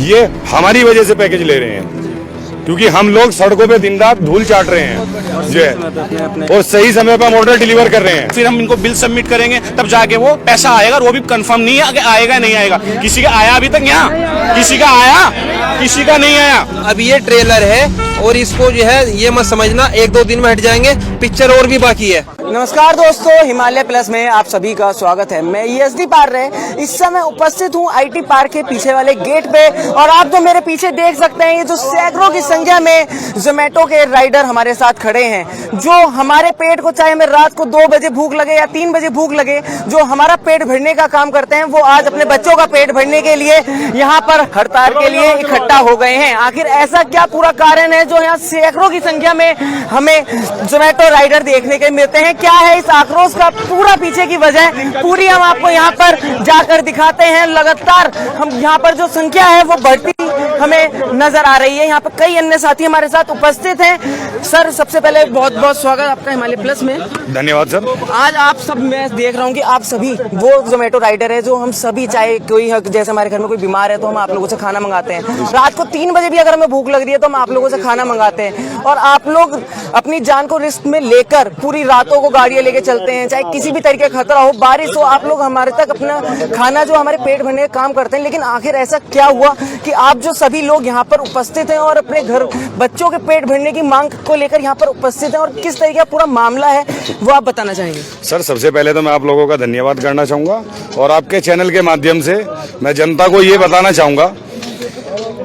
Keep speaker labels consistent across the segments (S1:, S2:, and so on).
S1: ये हमारी वजह से पैकेज ले रहे हैं, क्योंकि हम लोग सड़कों पे दिन रात धूल चाट रहे हैं जो है, और सही समय पर हम ऑर्डर डिलीवर कर रहे हैं।
S2: फिर हम इनको बिल सबमिट करेंगे, तब जाके वो पैसा आएगा, और वो भी कंफर्म नहीं है कि आएगा नहीं आएगा। किसी का आया अभी तक यहाँ, किसी का आया, किसी का नहीं आया।
S3: अब ये ट्रेलर है और इसको जो है ये मत समझना 1-2 दिन में हट जाएंगे, पिक्चर और भी बाकी है।
S4: नमस्कार दोस्तों, हिमालय प्लस में आप सभी का स्वागत है। मैं ESD पार्रे इस समय उपस्थित हूँ IT पार्क के पीछे वाले गेट पे, और आप जो मेरे पीछे देख सकते हैं, ये जो सैकड़ों की संख्या में जोमेटो के राइडर हमारे साथ खड़े हैं, जो हमारे पेट को, चाहे हमें रात को 2 बजे भूख लगे या 3 बजे भूख लगे, जो हमारा पेट भरने का काम करते हैं, वो आज अपने बच्चों का पेट भरने के लिए यहाँ पर हड़ताल के लिए इकट्ठा हो गए हैं। आखिर ऐसा क्या पूरा कारण है जो यहाँ सैकड़ों की संख्या में हमें जोमेटो राइडर देखने के मिलते हैं? क्या है इस आक्रोश का पूरा पीछे की वजह, पूरी हम आपको यहाँ पर जाकर दिखाते हैं। लगातार हम यहाँ पर जो संख्या है वो बढ़ती हमें नजर आ रही है। यहाँ पर कई अन्य साथी हमारे साथ उपस्थित हैं। सर, सबसे पहले बहुत बहुत स्वागत आपका हिमालय प्लस में।
S1: धन्यवाद सर।
S4: आज आप सब, मैं देख रहा हूँ कि आप सभी वो जोमेटो राइडर है जो हम सभी, चाहे कोई जैसे हमारे घर में कोई बीमार है तो हम आप लोगों से खाना मंगाते हैं, रात को 3 बजे भी अगर हमें भूख लग रही है तो हम आप लोगों से खाना मंगाते हैं, और आप लोग अपनी जान को रिस्क में लेकर पूरी रातों को गाड़ियां लेके चलते हैं, चाहे किसी भी तरीके का खतरा हो, बारिश हो, आप लोग हमारे तक अपना खाना जो हमारे पेट भरने का काम करते हैं। लेकिन आखिर ऐसा क्या हुआ कि आप जो सभी लोग यहाँ पर उपस्थित हैं और अपने घर बच्चों के पेट भरने की मांग को लेकर यहाँ पर उपस्थित हैं, और किस तरीके का पूरा मामला है वो आप बताना चाहेंगे?
S1: सर, सबसे पहले तो मैं आप लोगों का धन्यवाद करना चाहूँगा, और आपके चैनल के माध्यम से मैं जनता को ये बताना चाहूँगा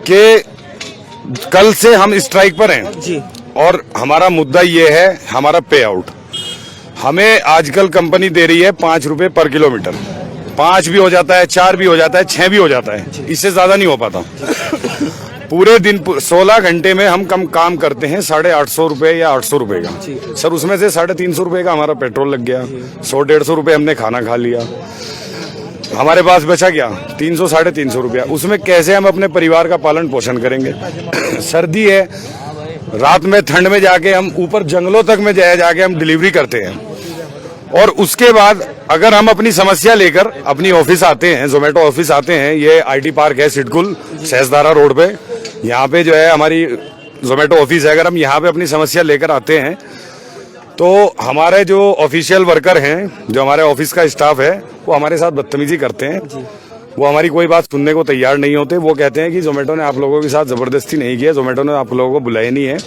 S1: कि कल से हम स्ट्राइक पर हैं
S4: जी,
S1: और हमारा मुद्दा ये है, हमारा पे आउट। हमें आजकल कंपनी दे रही है 5 रुपए पर किलोमीटर। 5 भी हो जाता है, 4 भी हो जाता है, 6 भी हो जाता है, इससे ज्यादा नहीं हो पाता। पूरे दिन 16 घंटे में हम कम काम करते हैं 850 रुपए या 800 रुपए का। सर, उसमें से 350 रुपए का हमारा पेट्रोल लग गया, 100-150 रुपए हमने खाना खा लिया, हमारे पास बचा क्या 300-350 रुपया। उसमें कैसे हम अपने परिवार का पालन पोषण करेंगे? सर्दी है, रात में ठंड में जाके हम ऊपर जंगलों तक में जाके हम डिलीवरी करते हैं, और उसके बाद अगर हम अपनी समस्या लेकर अपनी ऑफिस आते हैं, जोमेटो ऑफिस आते हैं, ये IT पार्क है सिडकुल सहसदारा रोड पे, यहाँ पे जो है हमारी जोमेटो ऑफिस है। अगर हम यहाँ पे अपनी समस्या लेकर आते हैं तो हमारे जो ऑफिशियल वर्कर हैं, जो हमारे ऑफिस का स्टाफ है, वो हमारे साथ बदतमीजी करते हैं। वो हमारी कोई बात सुनने को तैयार नहीं होते। वो कहते हैं कि जोमेटो ने आप लोगों के साथ जबरदस्ती नहीं किया, जोमेटो ने आप लोगों को बुलाया नहीं है,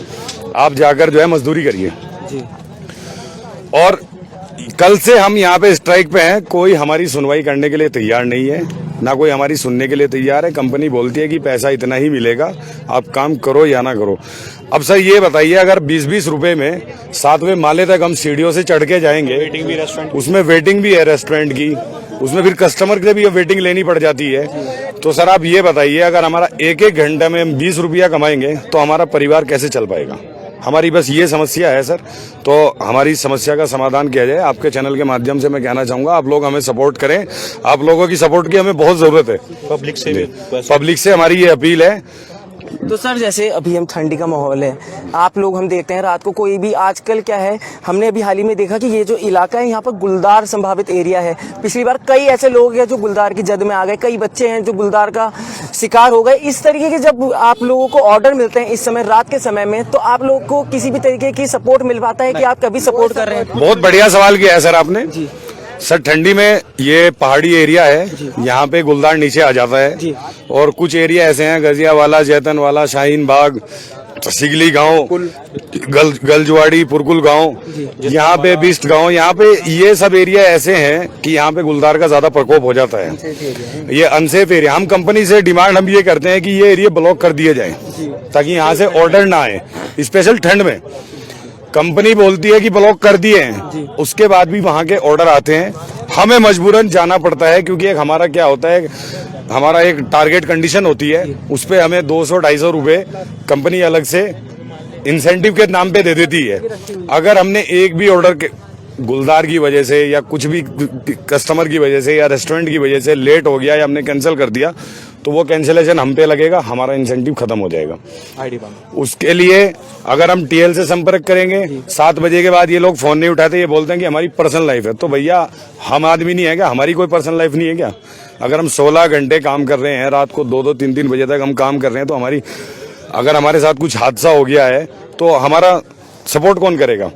S1: आप जाकर जो है मजदूरी करिए। और कल से हम यहाँ पे स्ट्राइक पे हैं, कोई हमारी सुनवाई करने के लिए तैयार नहीं है, ना कोई हमारी सुनने के लिए तैयार है। कंपनी बोलती है कि पैसा इतना ही मिलेगा, आप काम करो या ना करो। अब सर ये बताइए, अगर 20-20 रुपए में 7वें माले तक हम सीढ़ियों से चढ़ के जाएंगे,
S2: वेटिंग भी रेस्टोरेंट,
S1: उसमें वेटिंग भी है रेस्टोरेंट की, उसमें फिर कस्टमर के भी वेटिंग लेनी पड़ जाती है। तो सर आप ये बताइए, अगर हमारा 1-1 घंटे में हम 20 रुपया कमाएंगे तो हमारा परिवार कैसे चल पाएगा? हमारी बस ये समस्या है सर। तो हमारी समस्या का समाधान किया जाए। आपके चैनल के माध्यम से मैं कहना चाहूंगा, आप लोग हमें सपोर्ट करें, आप लोगों की सपोर्ट की हमें बहुत जरूरत है। पब्लिक से हमारी ये अपील है।
S4: तो सर, जैसे अभी हम ठंडी का माहौल है, आप लोग हम देखते हैं रात को कोई भी, आजकल क्या है, हमने अभी हाल ही में देखा कि ये जो इलाका है यहाँ पर गुलदार संभावित एरिया है। पिछली बार कई ऐसे लोग हैं जो गुलदार की जद में आ गए, कई बच्चे हैं जो गुलदार का शिकार हो गए। इस तरीके के जब आप लोगों को ऑर्डर मिलते हैं इस समय, रात के समय में, तो आप लोगों को किसी भी तरीके की सपोर्ट मिल पाता है कि आप कभी सपोर्ट कर रहे हैं?
S1: बहुत बढ़िया सवाल किया है सर आपने जी। सर, ठंडी में ये पहाड़ी एरिया है, यहाँ पे गुलदार नीचे आ जाता है, और कुछ एरिया ऐसे हैं, गजियावाला, जैतनवाला, शाहीन बाग, सिगली गांव, गलजुआड़ी, पुरकुल गांव, यहाँ पे बिस्ट गांव, यहाँ पे ये सब एरिया ऐसे हैं कि यहाँ पे गुलदार का ज्यादा प्रकोप हो जाता है। ये अनसेफ एरिया, हम कंपनी से डिमांड हम ये करते हैं कि ये एरिया ब्लॉक कर दिए जाए ताकि यहाँ से ऑर्डर ना आए, स्पेशल ठंड में। कंपनी बोलती है कि ब्लॉक कर दिए हैं, उसके बाद भी वहां के ऑर्डर आते हैं, हमें मजबूरन जाना पड़ता है, क्योंकि एक हमारा क्या होता है, हमारा एक टारगेट कंडीशन होती है, उस पे हमें 200-250 रुपए कंपनी अलग से इंसेंटिव के नाम पे दे देती है। अगर हमने एक भी ऑर्डर गुलदार की वजह से या कुछ भी कस्टमर की वजह से या रेस्टोरेंट की वजह से लेट हो गया या हमने कैंसिल कर दिया, तो वो कैंसिलेशन हम पे लगेगा, हमारा इंसेंटिव खत्म हो जाएगा। उसके लिए अगर हम TL से संपर्क करेंगे, 7 बजे के बाद ये लोग फोन नहीं उठाते, ये बोलते हैं कि हमारी पर्सनल लाइफ है। तो भैया, हम आदमी नहीं है क्या? हमारी कोई पर्सनल लाइफ नहीं है क्या? अगर हम 16 घंटे काम कर रहे हैं, रात को 2-2, 3-3 बजे तक हम काम कर रहे हैं, तो अगर हमारे साथ कुछ हादसा हो गया है तो हमारा सपोर्ट कौन करेगा?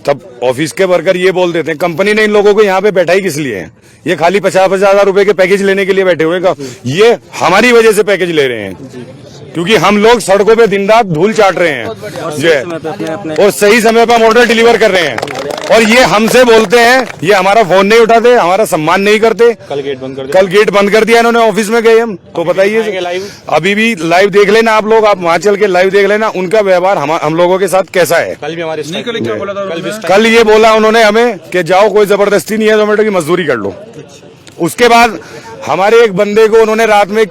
S1: तब ऑफिस के वर्कर ये बोल देते हैं कंपनी ने इन लोगों को यहाँ पे बैठा ही किस लिए है? ये खाली 50-50 हजार रुपए के पैकेज लेने के लिए बैठे हुए का, ये हमारी वजह से पैकेज ले रहे हैं, क्योंकि हम लोग सड़कों पे दिन रात धूल चाट रहे हैं और सही समय पे हम ऑर्डर डिलीवर कर रहे हैं, और ये हमसे बोलते हैं, ये हमारा फोन नहीं उठाते, हमारा सम्मान नहीं करते। कल गेट बंद कर दिया इन्होंने, ऑफिस में गए हम तो बताइए, अभी भी लाइव देख लेना आप लोग, आप वहां चल के लाइव देख लेना उनका व्यवहार हम लोगों के साथ कैसा है।
S2: कल भी हमारे
S1: कल ये बोला उन्होंने हमें कि जाओ, कोई जबरदस्ती नहीं है, जोमेटो की मजदूरी कर लो। उसके बाद हमारे एक बंदे को उन्होंने रात में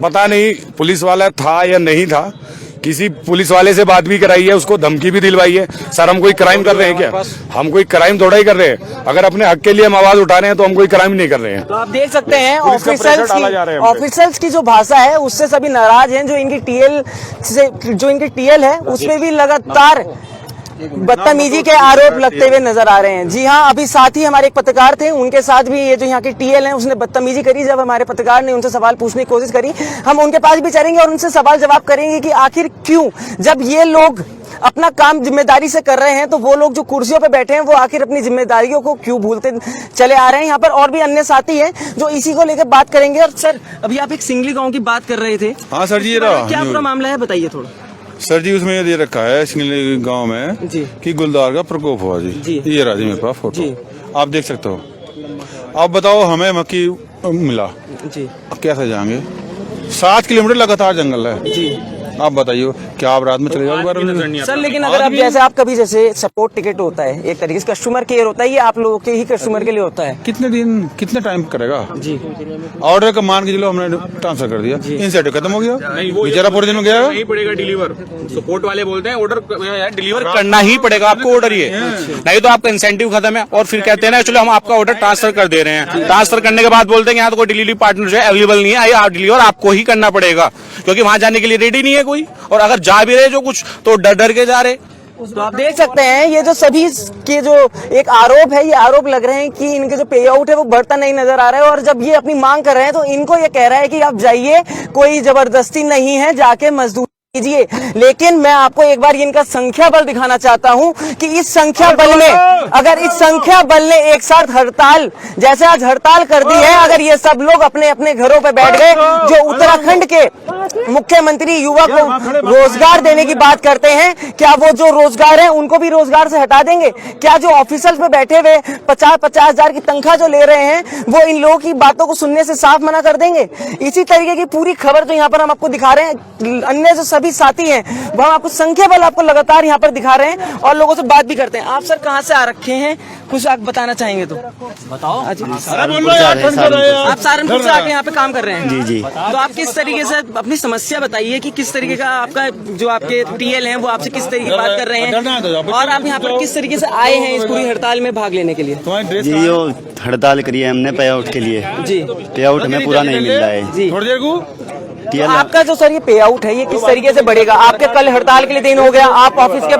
S1: पता नहीं पुलिस वाला था या नहीं था, किसी पुलिस वाले से बात भी कराई है, उसको धमकी भी दिलवाई है। सर हम कोई क्राइम कर रहे हैं क्या? हम कोई क्राइम थोड़ा ही कर रहे हैं, अगर अपने हक के लिए हम आवाज उठा रहे हैं तो हम कोई क्राइम नहीं कर रहे हैं।
S4: तो आप देख सकते हैं
S1: ऑफिसर्स
S4: की जो भाषा है उससे सभी नाराज हैं। जो इनकी टीएल है उसमें भी लगातार बदतमीजी के आरोप लगते हुए नजर आ रहे हैं। जी हाँ, अभी साथ ही हमारे एक पत्रकार थे, उनके साथ भी ये जो यहाँ की टीएल है उसने बदतमीजी करी। जब हमारे पत्रकार ने उनसे सवाल पूछने की कोशिश करी, हम उनके पास भी चलेंगे और उनसे सवाल जवाब करेंगे कि आखिर क्यों, जब ये लोग अपना काम जिम्मेदारी से कर रहे हैं, तो वो लोग जो कुर्सियों पे बैठे हैं वो आखिर अपनी जिम्मेदारियों को क्यों भूलते चले आ रहे हैं। यहाँ पर और भी अन्य साथी हैं जो इसी को लेकर बात करेंगे। और सर, अभी आप एक सिंगली गाँव की बात कर रहे थे।
S5: हाँ सर जी,
S4: क्या पूरा मामला है बताइए थोड़ा।
S5: सर जी, उसमें ये दे रखा है सिंगली गांव में
S4: जी
S5: कि गुलदार का प्रकोप हुआ जी। ये राजी मेरे पास फोटो
S4: जी,
S5: आप देख सकते हो। आप बताओ, हमें मक्की मिला
S4: जी,
S5: अब कैसे जाएंगे? 7 किलोमीटर लगातार जंगल है
S4: जी।
S5: आप बताइए, क्या आप रात में चले जाओगे?
S4: सर लेकिन अगर आप जैसे सपोर्ट टिकट होता है, एक तरीके से कस्टमर केयर होता है, ये आप लोगों के ही कस्टमर के लिए होता है।
S5: कितने टाइम करेगा
S4: जी?
S5: ऑर्डर का मान के चलो हमने ट्रांसफर कर दिया, इनसेंटिव खत्म हो गया, बेचारा पूरे दिन में गया
S2: नहीं पड़ेगा डिलीवर। सपोर्ट वाले बोलते हैं ऑर्डर डिलीवर करना ही पड़ेगा आपको, ऑर्डर ये नहीं तो आपका इंसेंटिव खत्म है। और फिर कहते हैं ना चलो हम आपका ऑर्डर ट्रांसफर कर दे रहे हैं, ट्रांसफर करने के बाद बोलते हैं यहाँ तो कोई डिलीवरी पार्टनर जो है अवेलेबल नहीं है, आप डिलीवर आपको ही करना पड़ेगा, क्योंकि वहां जाने के लिए रेडी नहीं है कोई, और अगर जा भी रहे जो कुछ तो डर डर के जा रहे।
S4: तो आप देख सकते हैं ये जो सभी के जो एक आरोप है, ये आरोप लग रहे हैं कि इनके जो पे आउट है वो बढ़ता नहीं नजर आ रहा है। और जब ये अपनी मांग कर रहे हैं तो इनको ये कह रहा है कि आप जाइए, कोई जबरदस्ती नहीं है, जाके मजदूरी कीजिए। लेकिन मैं आपको एक बार इनका संख्या बल दिखाना चाहता हूं कि इस संख्या बल में, अगर इस संख्या बल ने एक साथ हड़ताल, जैसे आज हड़ताल कर दी है, अगर ये सब लोग अपने अपने घरों पे बैठ गए, जो उत्तराखंड के मुख्यमंत्री युवा को रोजगार देने की बात करते हैं, क्या वो जो रोजगार है उनको भी रोजगार से हटा देंगे? क्या जो ऑफिसर्स पे बैठे हुए 50-50 हजार की तनख्वाह जो ले रहे हैं वो इन लोगों की बातों को सुनने से साफ मना कर देंगे? इसी तरीके की पूरी खबर जो यहाँ पर हम आपको दिखा रहे हैं, अन्य जो सभी साथी हैं वो हम आपको संख्या बल आपको लगातार यहाँ पर दिखा रहे हैं और लोगों से बात भी करते हैं। आप सर कहाँ से आ रखे हैं, कुछ आप बताना चाहेंगे तो बताओ। आप सहारनपुर से आके यहाँ पे काम कर रहे हैं? जी। तो आप किस तरीके से अपनी समस्या बताइए कि किस तरीके का आपका जो आपके टीएल हैं वो आपसे किस तरीके की बात कर रहे हैं, और आप यहाँ पर किस तरीके से आए हैं इस पूरी हड़ताल में भाग लेने के लिए?
S6: जी, जो हड़ताल करी है हमने पे आउट के लिए जी, पे आउट हमें पूरा नहीं मिल रहा है जी।
S5: थोड़ी देर को
S4: आपका जो सर ये पे आउट है ये किस तरीके से बढ़ेगा? आपके कल हड़ताल के लिए दिन हो गया, आप ऑफिस के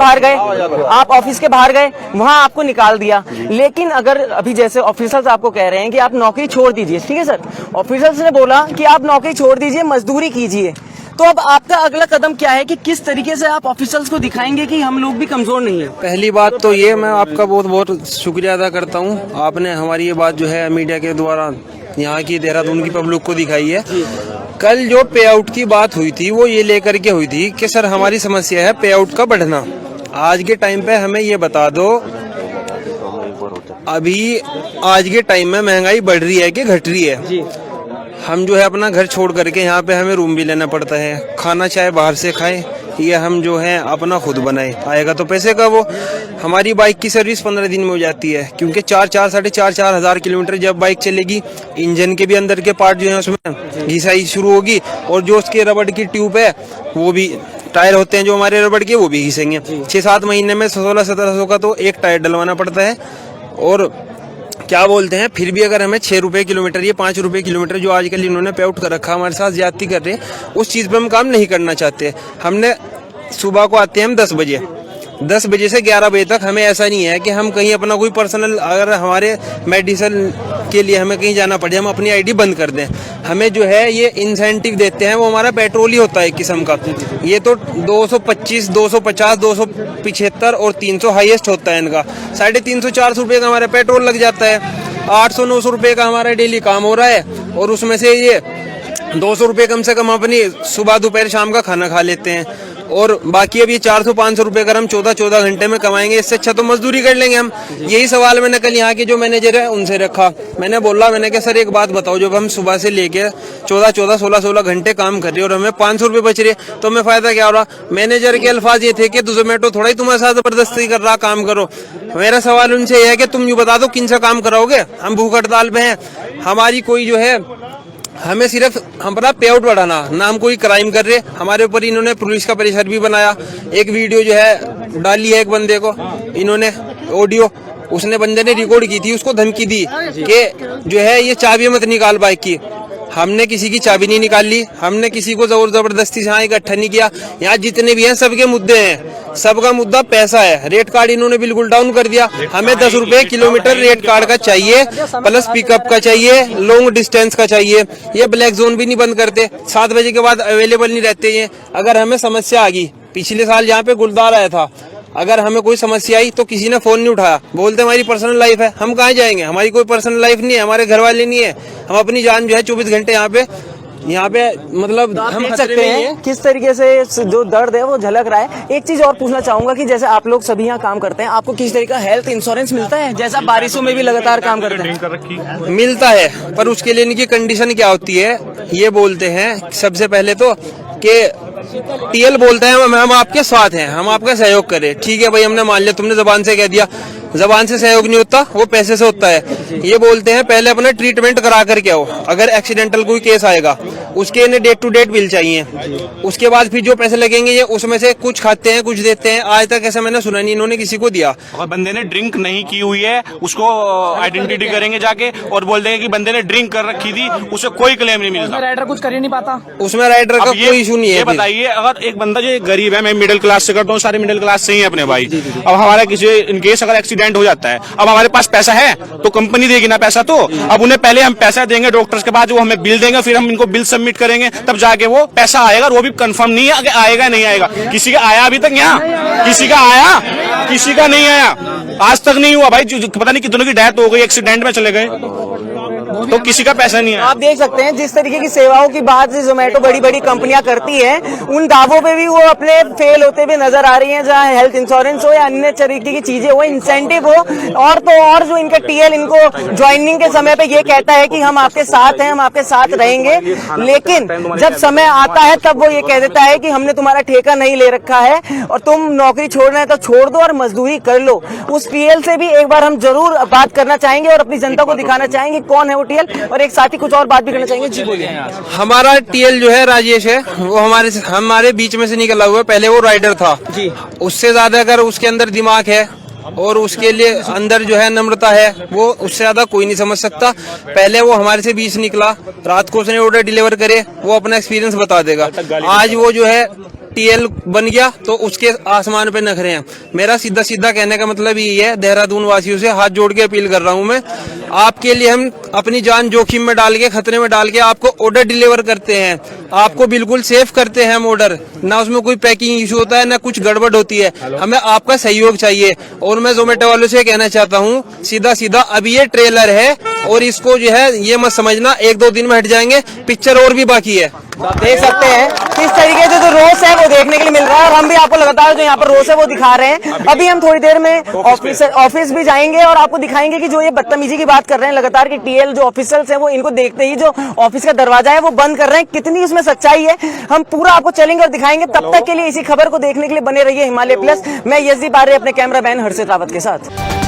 S4: बाहर गए, वहां आपको निकाल दिया। लेकिन अगर अभी जैसे ऑफिसर्स आपको कह रहे हैं कि आप नौकरी छोड़ दीजिए, ठीक है सर, ऑफिसर्स ने बोला कि आप नौकरी छोड़ दीजिए, मजदूरी कीजिए, तो अब आपका अगला कदम क्या है कि किस तरीके से आप ऑफिसर्स को दिखाएंगे कि हम लोग भी कमजोर नहीं है?
S3: पहली बात तो ये, मैं आपका बहुत बहुत शुक्रिया अदा करता हूँ, आपने हमारी ये बात जो है मीडिया के द्वारा यहाँ की देहरादून की पब्लिक को दिखाई है। कल जो पे आउट की बात हुई थी वो ये लेकर के हुई थी कि सर हमारी समस्या है पे आउट का बढ़ना। आज के टाइम पे हमें ये बता दो, अभी आज के टाइम में महंगाई बढ़ रही है कि घट रही है?
S4: जी।
S3: हम जो है अपना घर छोड़ करके यहाँ पे हमें रूम भी लेना पड़ता है, खाना चाहे बाहर से खाएं या हम जो है अपना खुद बनाए, आएगा तो पैसे का वो। हमारी बाइक की सर्विस 15 दिन में हो जाती है, क्योंकि 4-4 हजार किलोमीटर जब बाइक चलेगी, इंजन के भी अंदर के पार्ट जो है उसमें घिसाई शुरू होगी, और जो उसके रबड़ की ट्यूब है वो भी, टायर होते हैं जो हमारे रबड़ के, वो भी घिसेंगे। 6-7 महीने में 1600-1700 का तो एक टायर डलवाना पड़ता है। और क्या बोलते हैं, फिर भी अगर हमें 6 रुपए किलोमीटर या 5 रुपए किलोमीटर जो आजकल इन्होंने पे आउट कर रखा, हमारे साथ ज्यादती कर रहे हैं, उस चीज पे हम काम नहीं करना चाहते। हमने सुबह को आते हैं हम 10 बजे से 11 बजे तक, हमें ऐसा नहीं है कि हम कहीं अपना कोई पर्सनल, अगर हमारे मेडिसिन उसके लिए हमें कहीं जाना पड़े, हम अपनी आईडी बंद कर दें। हमें जो है ये इंसेंटिव देते हैं, वो हमारा पेट्रोल ही होता है एक किस्म का। ये तो 225, 250, 275 और 300 हाईएस्ट होता है इनका। 350-400 रुपये का हमारा पेट्रोल लग जाता है। 800-900 रुपये का हमारा डेली काम हो रहा है, और उसमें से ये 200 रुपये कम से कम अपनी सुबह दोपहर शाम का खाना खा लेते हैं। और बाकी अब ये 400-500 रुपये अगर हम 14-14 घंटे में कमाएंगे, इससे अच्छा तो मजदूरी कर लेंगे हम। यही सवाल मैंने कल यहाँ के जो मैनेजर है उनसे रखा। मैंने कहा सर एक बात बताओ, जब हम सुबह से लेके 14-14, 16-16 घंटे काम कर रहे हैं और हमें 500 रुपये बच रहे, तो हमें फायदा क्या हो रहा। मैनेजर के अल्फाज ये थे कि जोमेटो थोड़ा ही तुम्हारे साथ जबरदस्ती कर रहा, काम करो। मेरा सवाल उनसे यह है कि तुम यूँ बता दो किन से काम कराओगे, हम भूख हड़ताल पे हैं। हमारी कोई जो है, हमें सिर्फ हमारा पे आउट बढ़ाना, ना हम कोई क्राइम कर रहे। हमारे ऊपर इन्होंने पुलिस का प्रेशर भी बनाया। एक वीडियो जो है डाली है एक बंदे को इन्होंने, ऑडियो उसने बंदे ने रिकॉर्ड की थी, उसको धमकी दी कि जो है ये चाबी मत निकाल बाइक की। हमने किसी की चाबी नहीं निकाल ली, हमने किसी को जबरदस्ती से यहाँ इकट्ठा नहीं किया। यहाँ जितने भी हैं सबके मुद्दे हैं, सबका मुद्दा पैसा है। रेट कार्ड इन्होंने बिल्कुल डाउन कर दिया। हमें 10 रुपए किलोमीटर रेट कार्ड का चाहिए, प्लस पिकअप का चाहिए, लॉन्ग डिस्टेंस का चाहिए। ये ब्लैक जोन भी नहीं बंद करते, 7 बजे के बाद अवेलेबल नहीं रहते ये। अगर हमें समस्या आ गई, पिछले साल यहाँ पे गुलदार आया था, अगर हमें कोई समस्या आई तो किसी ने फोन नहीं उठाया, बोलते हमारी पर्सनल लाइफ है। हम कहाँ जाएंगे, हमारी कोई पर्सनल लाइफ नहीं है, हमारे घर वाले नहीं है। हम अपनी जान जो है 24 घंटे यहाँ पे मतलब हम
S4: देख सकते हैं किस तरीके से जो दर्द है वो झलक रहा है। एक चीज और पूछना चाहूंगा कि जैसे आप लोग सभी यहाँ काम करते हैं, आपको किस तरीके का हेल्थ इंश्योरेंस मिलता है? जैसा बारिशों में भी लगातार काम करते हैं।
S3: मिलता है, पर उसके लिए इनकी कंडीशन क्या होती है, ये बोलते हैं सबसे पहले तो कि टीएल बोलते हैं हम आपके साथ हैं, हम आपका सहयोग करें। ठीक है भाई, हमने मान लिया, तुमने जबान से कह दिया। जबान से सहयोग नहीं होता, वो पैसे से होता है। ये बोलते हैं पहले अपना ट्रीटमेंट करा करके आओ, अगर एक्सीडेंटल कोई केस आएगा उसके इन्हें डेट टू डेट बिल चाहिए। उसके बाद फिर जो पैसे लगेंगे ये उसमें से कुछ खाते हैं कुछ देते हैं। आज तक ऐसा मैंने सुना नहीं इन्होंने किसी को दिया।
S2: अगर बंदे ने ड्रिंक नहीं की हुई है उसको आइडेंटिटी करेंगे जाके और बोल देंगे कि बंदे ने ड्रिंक कर रखी थी, उसे कोई क्लेम नहीं मिलता।
S4: राइडर कुछ कर ही नहीं पाता,
S3: उसमें राइडर का कोई इशू नहीं है।
S2: ये बताइए, अगर एक बंदा जो गरीब है, मैं मिडिल क्लास से करता हूँ, सारे मिडिल क्लास से ही है अपने भाई। अब हमारा किसी इनकेस अगर एक्सीडेंट हो जाता है, अब हमारे पास पैसा है तो कंपनी देगी ना पैसा। तो अब उन्हें पहले हम पैसा देंगे डॉक्टर्स के बाद वो हमें बिल देंगे, फिर हम इनको बिल सबमिट करेंगे, तब जाके वो पैसा आएगा। और वो भी कंफर्म नहीं है कि आएगा नहीं आएगा। किसी का आया अभी तक यहाँ, किसी का आया, किसी का नहीं आया, आज तक नहीं हुआ भाई। पता नहीं कितनों की डेथ हो गई, एक्सीडेंट में चले गए, तो किसी का पैसा नहीं है।
S4: आप देख सकते हैं जिस तरीके की सेवाओं की बात जोमेटो बड़ी बड़ी कंपनियां करती है, उन दावों पे भी वो अपने फेल होते हुए नजर आ रही हैं। जहां हेल्थ इंश्योरेंस हो या अन्य तरीके की चीजें हो, इंसेंटिव हो, और तो और जो इनका टीएल इनको ज्वाइनिंग के समय पे ये कहता है कि हम आपके साथ हैं, हम आपके साथ रहेंगे, लेकिन जब समय आता है तब वो ये कह देता है कि हमने तुम्हारा ठेका नहीं ले रखा है और तुम नौकरी छोड़ना है तो छोड़ दो और मजदूरी कर लो। उस टीएल से भी एक बार हम जरूर बात करना चाहेंगे और अपनी जनता को दिखाना चाहेंगे कौन है वो टीएल, और एक साथ ही कुछ और बात भी करना चाहेंगे। जी बोलिए।
S3: हमारा टीएल जो है राजेश है, वो हमारे बीच में से निकला हुआ है। पहले वो राइडर था जी, उससे ज्यादा अगर उसके अंदर दिमाग है और उसके लिए अंदर जो है नम्रता है, वो उससे ज्यादा कोई नहीं समझ सकता। पहले वो हमारे से बीच निकला, रात को उसने ऑर्डर डिलीवर करे, वो अपना एक्सपीरियंस बता देगा। आज वो जो है टीएल बन गया तो उसके आसमान पे नखरे हैं। मेरा सीधा सीधा कहने का मतलब यही है, देहरादून वासियों से हाथ जोड़ के अपील कर रहा हूं मैं, आपके लिए हम अपनी जान जोखिम में डाल के, खतरे में डाल के आपको ऑर्डर डिलीवर करते हैं, आपको बिल्कुल सेफ करते हैं हम ऑर्डर। ना उसमें कोई पैकिंग इशू होता है, ना कुछ गड़बड़ होती है। हमें आपका सहयोग चाहिए। और मैं जोमेटो वालों से कहना चाहता हूँ, सीधा सीधा अभी ये ट्रेलर है और इसको जो है ये मत समझना 1-2 दिन में हट जाएंगे, पिक्चर और भी बाकी है।
S4: आप देख सकते हैं किस तरीके से जो रोष है वो देखने के लिए मिल रहा है, और हम भी आपको लगातार जो यहाँ पर रोष है वो दिखा रहे हैं। अभी हम थोड़ी देर में ऑफिस भी जाएंगे और आपको दिखाएंगे कि जो ये बदतमीजी की बात कर रहे हैं लगातार कि टीएल जो ऑफिसर्स हैं वो इनको देखते ही जो ऑफिस का दरवाजा है वो बंद कर रहे हैं, कितनी उसमें सच्चाई है हम पूरा आपको चलेंगे और दिखाएंगे। तब तक के लिए इसी खबर को देखने के लिए बने रहिए हिमालय प्लस। मैं यशदीप पार्रे अपने कैमरा मैन हर्षित रावत के साथ।